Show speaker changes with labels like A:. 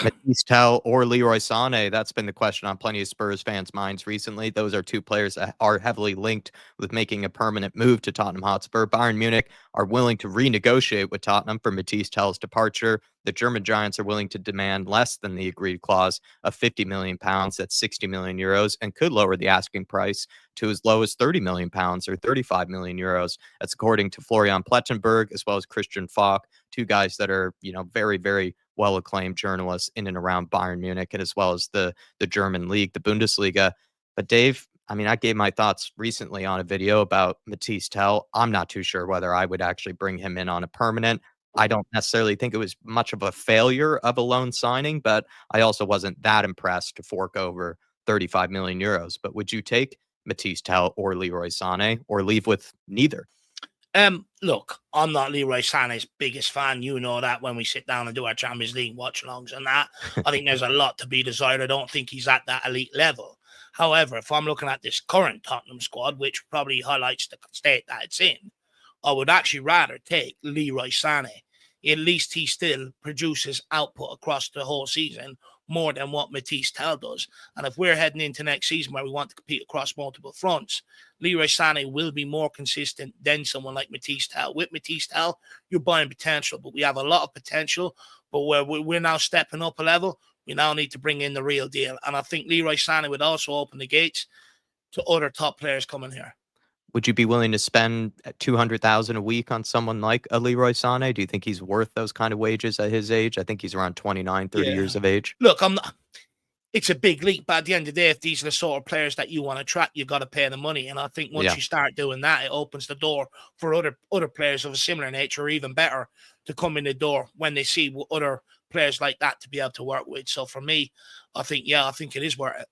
A: Matthys Tel or Leroy Sané? That's been the question on plenty of Spurs fans' minds recently. Those are two players that are heavily linked with making a permanent move to Tottenham Hotspur. Bayern Munich are willing to renegotiate with Tottenham for Matthys Tel's departure. The German Giants are willing to demand less than the agreed clause of 50 million pounds, that's 60 million euros, and could lower the asking price to as low as 30 million pounds or 35 million euros. That's according to Florian Plettenberg as well as Christian Falk, two guys that are, very, very well acclaimed journalists in and around Bayern Munich, and as well as the German league, the Bundesliga. But Dave, I mean, I gave my thoughts recently on a video about Matthys Tel. I'm not too sure whether I would actually bring him in on a permanent. I don't necessarily think it was much of a failure of a loan signing, but I also wasn't that impressed to fork over 35 million euros. But would you take Matthys Tel or Leroy Sané, or leave with neither?
B: Look, I'm not Leroy Sané's biggest fan. You know that when we sit down and do our Champions League watch-alongs and that. I think there's a lot to be desired. I don't think he's at that elite level. However, if I'm looking at this current Tottenham squad, which probably highlights the state that it's in, I would actually rather take Leroy Sané. At least he still produces output across the whole season more than what Matthys Tel does. And if we're heading into next season where we want to compete across multiple fronts, Leroy Sané will be more consistent than someone like Matthys Tel. With Matthys Tel, you're buying potential, but we have a lot of potential. But where we're now stepping up a level, we now need to bring in the real deal. And I think Leroy Sané would also open the gates to other top players coming here.
A: Would you be willing to spend 200,000 a week on someone like a Leroy Sané? Do you think he's worth those kind of wages at his age? I think he's around 29, 30 years of age.
B: Look, I'm not. It's a big leap, but at the end of the day, if these are the sort of players that you want to attract, you've got to pay the money. And I think once you start doing that, it opens the door for other players of a similar nature, or even better, to come in the door when they see other players like that to be able to work with. So for me, I think it is worth it.